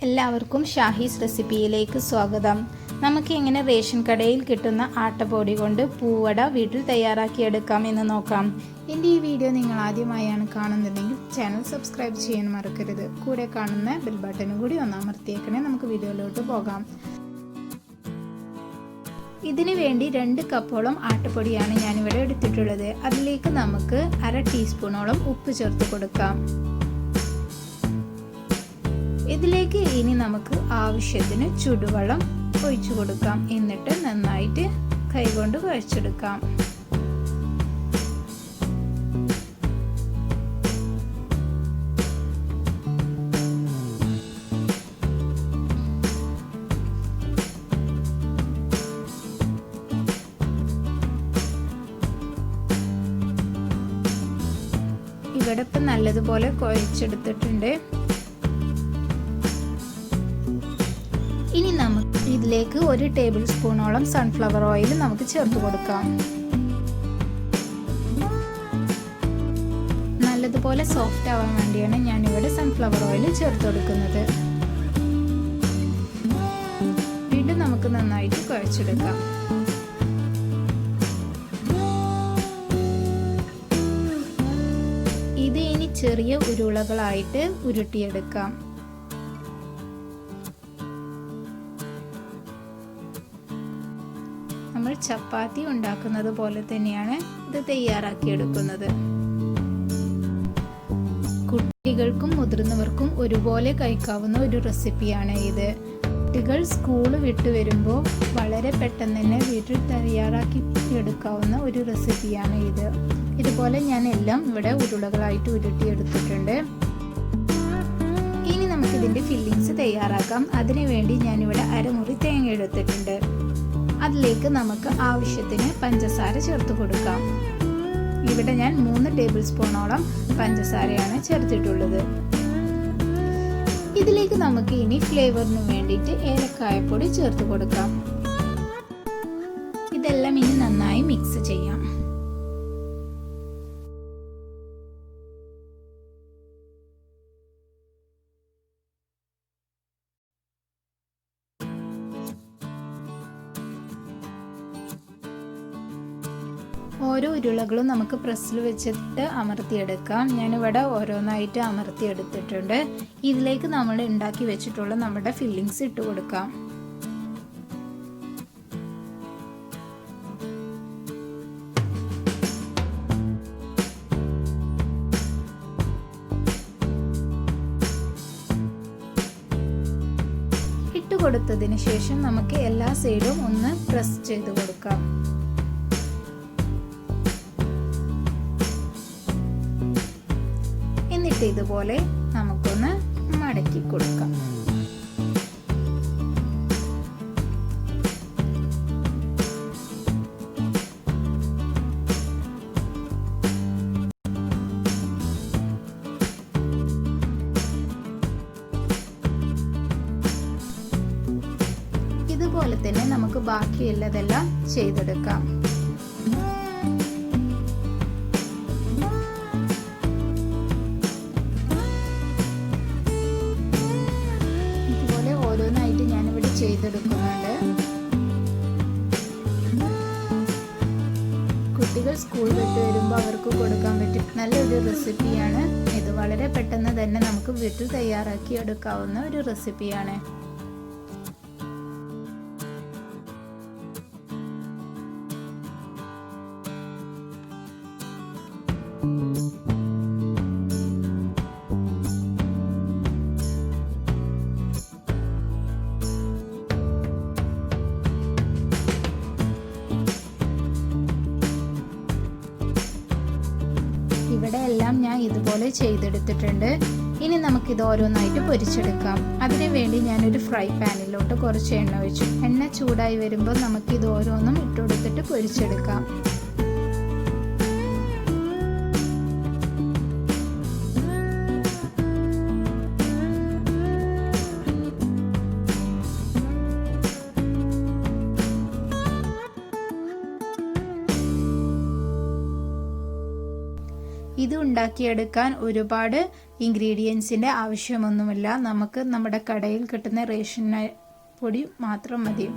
എല്ലാവർക്കും ഷാഹീസ് റെസിപ്പിയിലേക്ക് സ്വാഗതം. നമുക്ക് എങ്ങനെ റേഷൻ കടയിൽ കിട്ടുന്ന ആട്ടപ്പൊടി കൊണ്ട് പൂവട വീട്ടിൽ തയ്യാറാക്കിയെടുക്കാം എന്ന് നോക്കാം. എൻ്റെ ഈ വീഡിയോ നിങ്ങൾ ആദ്യമായാണ് കാണുന്നുണ്ടെങ്കിൽ ചാനൽ സബ്സ്ക്രൈബ് ചെയ്യാൻ മറക്കരുത്. കൂടെ കാണുന്ന ബെൽ ബട്ടനും കൂടി ഒന്ന് അമർത്തിയേക്കണേ. നമുക്ക് വീഡിയോയിലോട്ട് പോകാം. ഇതിനു വേണ്ടി 2 കപ്പോളം ആട്ടപ്പൊടിയാണ് ഞാനിവിടെ എടുത്തിട്ടുള്ളത്. അതിലേക്ക് നമുക്ക് 1/2 ടീസ്പൂണോളം ഉപ്പ് ചേർത്ത് കൊടുക്കാം. ഇതിലേക്ക് ഇനി നമുക്ക് ആവശ്യത്തിന് ചൂടുവെള്ളം ഒഴിച്ചു കൊടുക്കാം. എന്നിട്ട് നന്നായിട്ട് കൈകൊണ്ട് കുഴച്ചെടുക്കാം. ഇവിടെ ഇപ്പം നല്ലതുപോലെ കുഴച്ചെടുത്തിട്ടുണ്ട്. ഇനി നമുക്ക് ഇതിലേക്ക് 1 ടേബിൾ സ്പൂണോളം സൺഫ്ലവർ ഓയിൽ നമുക്ക് ചേർത്ത് കൊടുക്കാം. നല്ലതുപോലെ സോഫ്റ്റ് ആവാൻ വേണ്ടിയാണ് ഞാനിവിടെ സൺഫ്ലവർ ഓയിൽ ചേർത്ത് കൊടുക്കുന്നത്. വീണ്ടും നമുക്ക് നന്നായിട്ട് കുഴച്ചെടുക്കാം. ഇത് ഇനി ചെറിയ ഉരുളകളായിട്ട് ഉരുട്ടിയെടുക്കാം. നമ്മൾ ചപ്പാത്തി ഉണ്ടാക്കുന്നത് പോലെ തന്നെയാണ് ഇത് തയ്യാറാക്കിയെടുക്കുന്നത്. കുട്ടികൾക്കും മുതിർന്നവർക്കും ഒരുപോലെ കഴിക്കാവുന്ന ഒരു റെസിപ്പിയാണ് ഇത്. കുട്ടികൾ സ്കൂൾ വിട്ടു വരുമ്പോൾ വളരെ പെട്ടെന്ന് തന്നെ വീട്ടിൽ തയ്യാറാക്കി എടുക്കാവുന്ന ഒരു റെസിപ്പിയാണ് ഇത്. ഇതുപോലെ ഞാൻ എല്ലാം ഇവിടെ ഉരുളകളായിട്ട് ഉരുട്ടിയെടുത്തിട്ടുണ്ട്. ഇനി നമുക്കിതിൻ്റെ ഫില്ലിങ്സ് തയ്യാറാക്കാം. അതിനുവേണ്ടി ഞാനിവിടെ 1/2 മുറി തേങ്ങ എടുത്തിട്ടുണ്ട്. അതിലേക്ക് നമുക്ക് ആവശ്യത്തിന് പഞ്ചസാര ചേർത്ത് കൊടുക്കാം. ഇവിടെ ഞാൻ 3 ടേബിൾ സ്പൂണോളം പഞ്ചസാരയാണ് ചേർത്തിട്ടുള്ളത്. ഇതിലേക്ക് നമുക്ക് ഇനി ഫ്ലേവറിന് വേണ്ടിയിട്ട് ഏലക്കായപ്പൊടി ചേർത്ത് കൊടുക്കാം. ഇതെല്ലാം ഇനി നന്നായി മിക്സ് ചെയ്യാം. ഓരോ ഉരുളകളും നമുക്ക് പ്രസ്സിൽ വെച്ചിട്ട് അമർത്തിയെടുക്കാം. ഞാനിവിടെ ഓരോന്നായിട്ട് അമർത്തിയെടുത്തിട്ടുണ്ട്. ഇതിലേക്ക് നമ്മൾ ഉണ്ടാക്കി വെച്ചിട്ടുള്ള നമ്മുടെ ഫില്ലിങ്സ് ഇട്ട് കൊടുക്കാം. ഇട്ട് കൊടുത്തതിന് ശേഷം നമുക്ക് എല്ലാ സൈഡും ഒന്ന് പ്രസ് ചെയ്ത് കൊടുക്കാം. ഇതുപോലെ നമുക്കൊന്ന് മടക്കി കൊടുക്കാം. ഇതുപോലെ തന്നെ നമുക്ക് ബാക്കിയുള്ളതെല്ലാം ചെയ്തെടുക്കാം. ചെയ്തെടുക്കുന്നുണ്ട്. കുട്ടികൾ സ്കൂൾ വിട്ട് വരുമ്പോൾ അവർക്ക് കൊടുക്കാൻ പറ്റും നല്ലൊരു റെസിപ്പിയാണ് ഇത്. വളരെ പെട്ടെന്ന് തന്നെ നമുക്ക് വീട്ടിൽ തയ്യാറാക്കി എടുക്കാവുന്ന ഒരു റെസിപ്പിയാണ്. ഇവിടെ എല്ലാം ഞാൻ ഇതുപോലെ ചെയ്തെടുത്തിട്ടുണ്ട്. ഇനി നമുക്കിത് ഓരോന്നായിട്ട് പൊരിച്ചെടുക്കാം. അതിനു വേണ്ടി ഞാനൊരു ഫ്രൈ പാനിലോട്ട് കുറച്ച് എണ്ണ ഒഴിച്ചു. എണ്ണ ചൂടായി വരുമ്പോൾ നമുക്കിത് ഓരോന്നും ഇട്ടുകൊടുത്തിട്ട് പൊരിച്ചെടുക്കാം. ഇത് ഉണ്ടാക്കിയെടുക്കാൻ ഒരുപാട് ഇൻഗ്രീഡിയൻസിൻ്റെ ആവശ്യമൊന്നുമില്ല. നമുക്ക് നമ്മുടെ കടയിൽ കിട്ടുന്ന റേഷൻ പൊടി മാത്രം മതി.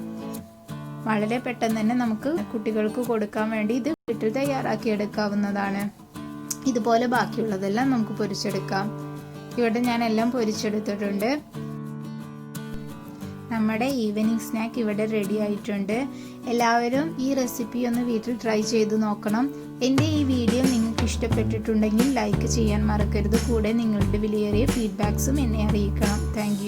വളരെ പെട്ടെന്ന് തന്നെ നമുക്ക് കുട്ടികൾക്ക് കൊടുക്കാൻ വേണ്ടി ഇത് വീട്ടിൽ തയ്യാറാക്കി എടുക്കാവുന്നതാണ്. ഇതുപോലെ ബാക്കിയുള്ളതെല്ലാം നമുക്ക് പൊരിച്ചെടുക്കാം. ഇവിടെ ഞാൻ എല്ലാം പൊരിച്ചെടുത്തിട്ടുണ്ട്. നമ്മുടെ ഈവനിങ് സ്നാക്ക് ഇവിടെ റെഡി ആയിട്ടുണ്ട്. എല്ലാവരും ഈ റെസിപ്പി ഒന്ന് വീട്ടിൽ ട്രൈ ചെയ്ത് നോക്കണം. എൻ്റെ ഈ വീഡിയോ നിങ്ങൾക്ക് ഇഷ്ടപ്പെട്ടിട്ടുണ്ടെങ്കിൽ ലൈക്ക് ചെയ്യാൻ മറക്കരുത്. കൂടെ നിങ്ങളുടെ വിലയേറിയ ഫീഡ്ബാക്സും എന്നെ അറിയിക്കണം. താങ്ക്